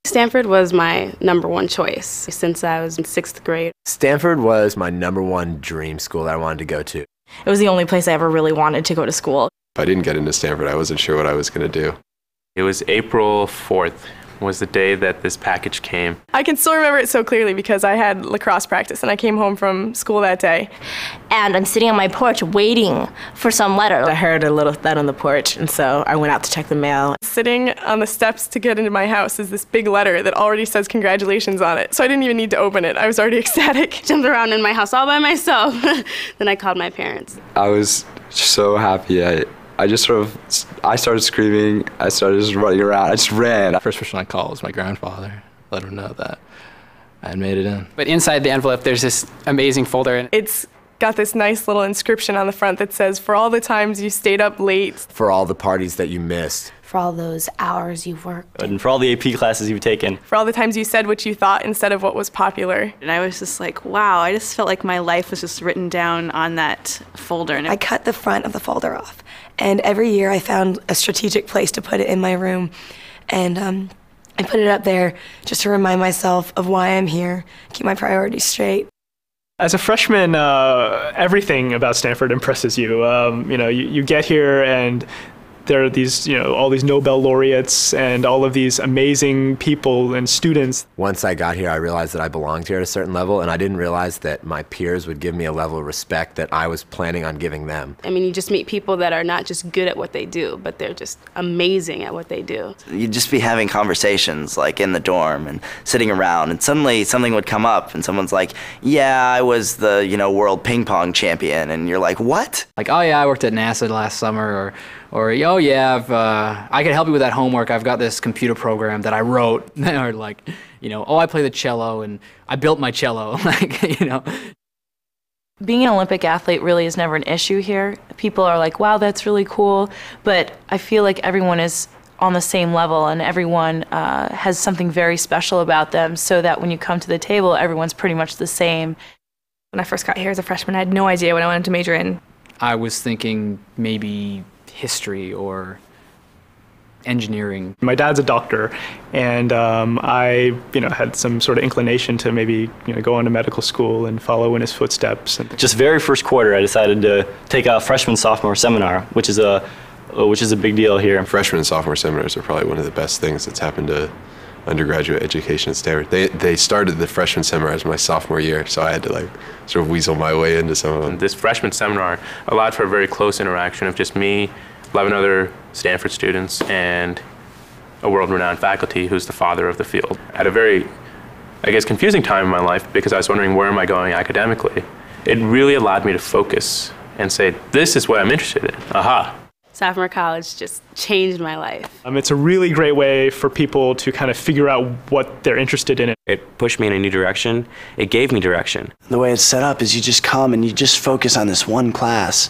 Stanford was my #1 choice since I was in 6th grade. Stanford was my #1 dream school that I wanted to go to. It was the only place I ever really wanted to go to school. If I didn't get into Stanford, I wasn't sure what I was going to do. It was April 4th was the day that this package came. I can still remember it so clearly because I had lacrosse practice and I came home from school that day. And I'm sitting on my porch waiting for some letter. I heard a little thud on the porch, and so I went out to check the mail. Sitting on the steps to get into my house is this big letter that already says congratulations on it. So I didn't even need to open it. I was already ecstatic. Jumped around in my house all by myself. Then I called my parents. I was so happy. I started screaming, I started just running around, I just ran. The first person I called was my grandfather, let him know that I had made it in. But inside the envelope, there's this amazing folder. And it's got this nice little inscription on the front that says, for all the times you stayed up late. For all the parties that you missed. For all those hours you've worked. And for all the AP classes you've taken. For all the times you said what you thought instead of what was popular. And I was just like, wow, I just felt like my life was just written down on that folder. I cut the front of the folder off. And every year I found a strategic place to put it in my room. And I put it up there just to remind myself of why I'm here, keep my priorities straight. As a freshman, everything about Stanford impresses you. You get here and there are these, all these Nobel laureates and all of these amazing people and students. Once I got here, I realized that I belonged here at a certain level, and I didn't realize that my peers would give me a level of respect that I was planning on giving them. I mean, you just meet people that are not just good at what they do, but they're just amazing at what they do. You'd just be having conversations like in the dorm and sitting around, and suddenly something would come up and someone's like, yeah, I was the, world ping pong champion, and you're like, what? Like, oh yeah, I worked at NASA last summer, or oh yeah, I can help you with that homework. I've got this computer program that I wrote. Or like, oh, I play the cello and I built my cello. Being an Olympic athlete really is never an issue here. People are like, wow, that's really cool. But I feel like everyone is on the same level and everyone has something very special about them, so that when you come to the table, everyone's pretty much the same. When I first got here as a freshman, I had no idea what I wanted to major in. I was thinking maybe history or engineering. My dad's a doctor, and I, had some sort of inclination to maybe, go on to medical school and follow in his footsteps. Just very first quarter, I decided to take a freshman-sophomore seminar, which is a big deal here. Freshman and sophomore seminars are probably one of the best things that's happened to undergraduate education at Stanford. They started the freshman seminars my sophomore year, so I had to sort of weasel my way into some of them. This freshman seminar allowed for a very close interaction of just me, 11 other Stanford students, and a world-renowned faculty who's the father of the field. At a very, confusing time in my life, because I was wondering where am I going academically, it really allowed me to focus and say, this is what I'm interested in. Aha. Sophomore college just changed my life. It's a really great way for people to kind of figure out what they're interested in. It pushed me in a new direction. It gave me direction. The way it's set up is you just come and you just focus on this one class,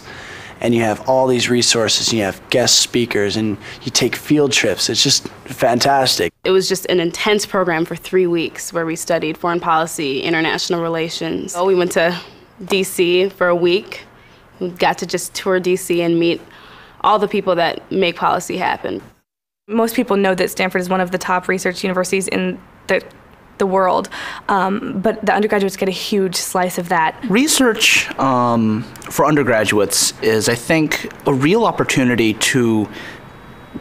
and you have all these resources, and you have guest speakers, and you take field trips. It's just fantastic. It was just an intense program for 3 weeks where we studied foreign policy, international relations. We went to DC for a week. We got to just tour DC and meet all the people that make policy happen. Most people know that Stanford is one of the top research universities in the world, but the undergraduates get a huge slice of that. Research for undergraduates is, I think, a real opportunity to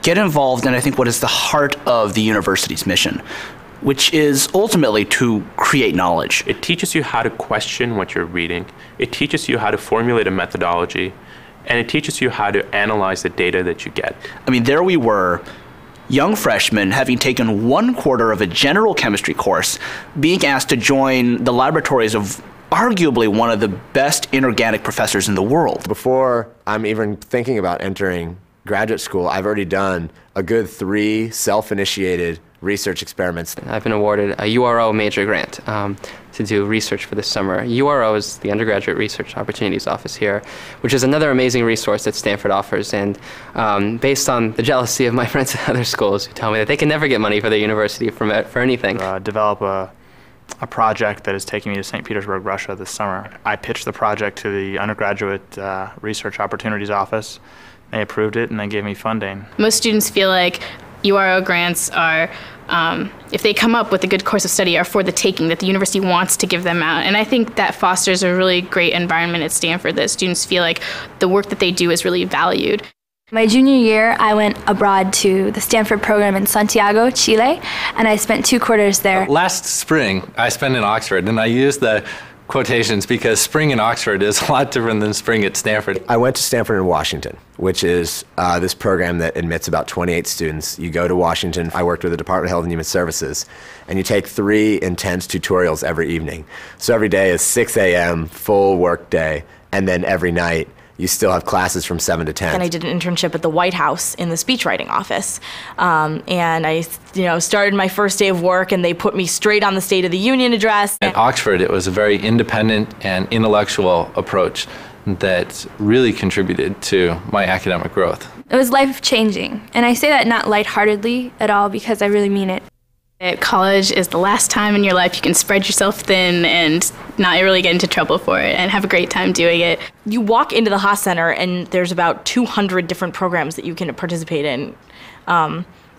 get involved in, I think, what is the heart of the university's mission, which is ultimately to create knowledge. It teaches you how to question what you're reading. It teaches you how to formulate a methodology. And it teaches you how to analyze the data that you get. I mean, there we were, young freshmen having taken 1/4 of a general chemistry course, being asked to join the laboratories of arguably one of the best inorganic professors in the world. Before I'm even thinking about entering graduate school, I've already done a good 3 self-initiated research experiments. I've been awarded a URO major grant to do research for this summer. URO is the Undergraduate Research Opportunities Office here, which is another amazing resource that Stanford offers. And based on the jealousy of my friends at other schools who tell me that they can never get money for their university for anything. Develop a project that is taking me to St. Petersburg, Russia this summer. I pitched the project to the Undergraduate Research Opportunities Office. They approved it and they gave me funding. Most students feel like URO grants are, if they come up with a good course of study, are for the taking, that the university wants to give them out. And I think that fosters a really great environment at Stanford, that students feel like the work that they do is really valued. My junior year, I went abroad to the Stanford program in Santiago, Chile, and I spent 2 quarters there. Last spring, I spent in Oxford, and I used the quotations because spring in Oxford is a lot different than spring at Stanford. I went to Stanford in Washington, which is this program that admits about 28 students. You go to Washington. I worked with the Department of Health and Human Services, and you take 3 intense tutorials every evening. So every day is 6 a.m., full work day, and then every night you still have classes from 7 to 10. And I did an internship at the White House in the speechwriting office. And I started my first day of work, and they put me straight on the State of the Union address. At Oxford, it was a very independent and intellectual approach that really contributed to my academic growth. It was life-changing, and I say that not lightheartedly at all because I really mean it. At college is the last time in your life you can spread yourself thin and not really get into trouble for it and have a great time doing it. You walk into the Haas Center and there's about 200 different programs that you can participate in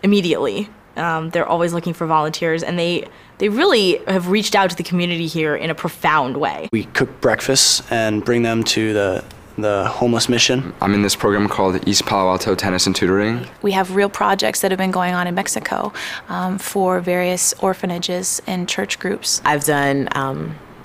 immediately. They're always looking for volunteers, and they really have reached out to the community here in a profound way. We cook breakfasts and bring them to the homeless mission. I'm in this program called East Palo Alto Tennis and Tutoring. We have real projects that have been going on in Mexico for various orphanages and church groups. I've done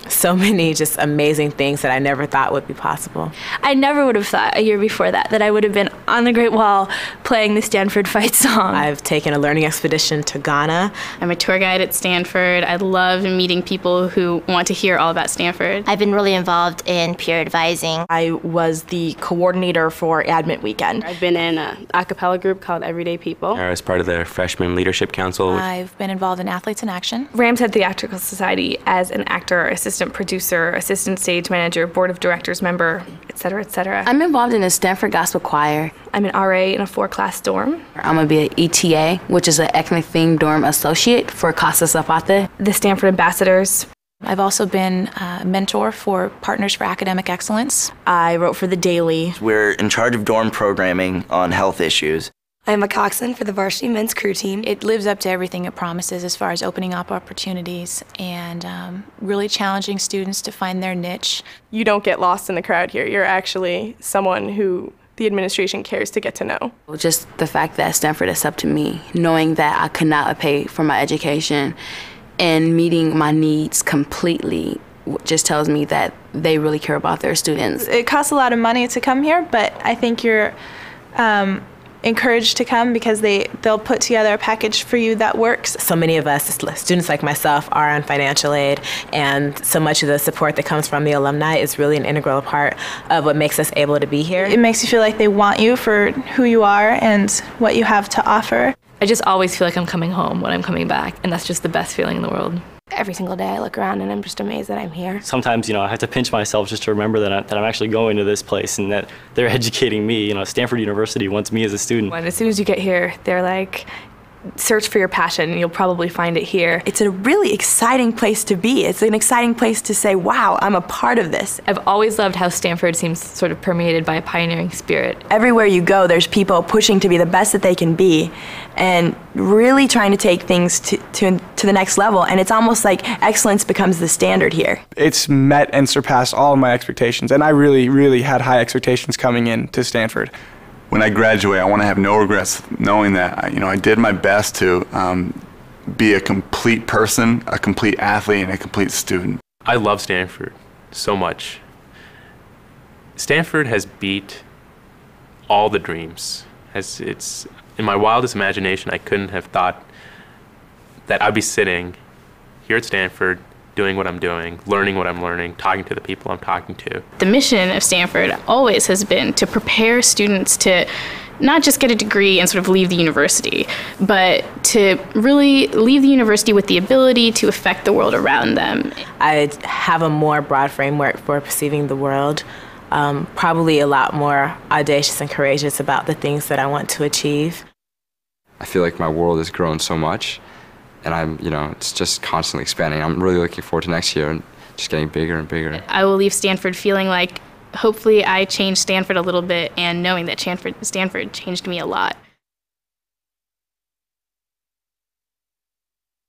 so many just amazing things that I never thought would be possible. I never would have thought a year before that I would have been on the Great Wall playing the Stanford Fight song. I've taken a learning expedition to Ghana. I'm a tour guide at Stanford. I love meeting people who want to hear all about Stanford. I've been really involved in peer advising. I was the coordinator for Admit Weekend. I've been in an a cappella group called Everyday People. I was part of the Freshman Leadership Council. I've been involved in Athletes in Action. Ramshead Theatrical Society as an actor, assistant producer, assistant stage manager, board of directors member, etc., etc. I'm involved in the Stanford Gospel Choir. I'm an RA in a 4-class dorm. I'm gonna be an ETA, which is an ethnic themed dorm associate for Casa Zapata. The Stanford Ambassadors. I've also been a mentor for Partners for Academic Excellence. I wrote for The Daily. We're in charge of dorm programming on health issues. I'm a coxswain for the varsity men's crew team. It lives up to everything it promises as far as opening up opportunities and really challenging students to find their niche. You don't get lost in the crowd here. You're actually someone who the administration cares to get to know. Just the fact that Stanford is up to me, knowing that I could not pay for my education and meeting my needs completely just tells me that they really care about their students. It costs a lot of money to come here, but I think you're encouraged to come because they'll put together a package for you that works. So many of us, students like myself, are on financial aid, and so much of the support that comes from the alumni is really an integral part of what makes us able to be here. It makes you feel like they want you for who you are and what you have to offer. I just always feel like I'm coming home when I'm coming back, and that's just the best feeling in the world. Every single day I look around and I'm just amazed that I'm here. Sometimes, I have to pinch myself just to remember that I'm actually going to this place and that they're educating me. Stanford University wants me as a student. As soon as you get here, they're like, search for your passion and you'll probably find it here. It's a really exciting place to be. It's an exciting place to say, wow, I'm a part of this. I've always loved how Stanford seems sort of permeated by a pioneering spirit. Everywhere you go, there's people pushing to be the best that they can be and really trying to take things to the next level. And it's almost like excellence becomes the standard here. It's met and surpassed all of my expectations. And I really, really had high expectations coming in to Stanford. When I graduate, I want to have no regrets knowing that I did my best to be a complete person, a complete athlete, and a complete student. I love Stanford so much. Stanford has beat all the dreams. It's in my wildest imagination, I couldn't have thought that I'd be sitting here at Stanford doing what I'm doing, learning what I'm learning, talking to the people I'm talking to. The mission of Stanford always has been to prepare students to not just get a degree and sort of leave the university, but to really leave the university with the ability to affect the world around them. I have a more broad framework for perceiving the world, probably a lot more audacious and courageous about the things that I want to achieve. I feel like my world has grown so much, and it's just constantly expanding. I'm really looking forward to next year and just getting bigger and bigger. I will leave Stanford feeling like hopefully I changed Stanford a little bit, and knowing that Stanford changed me a lot.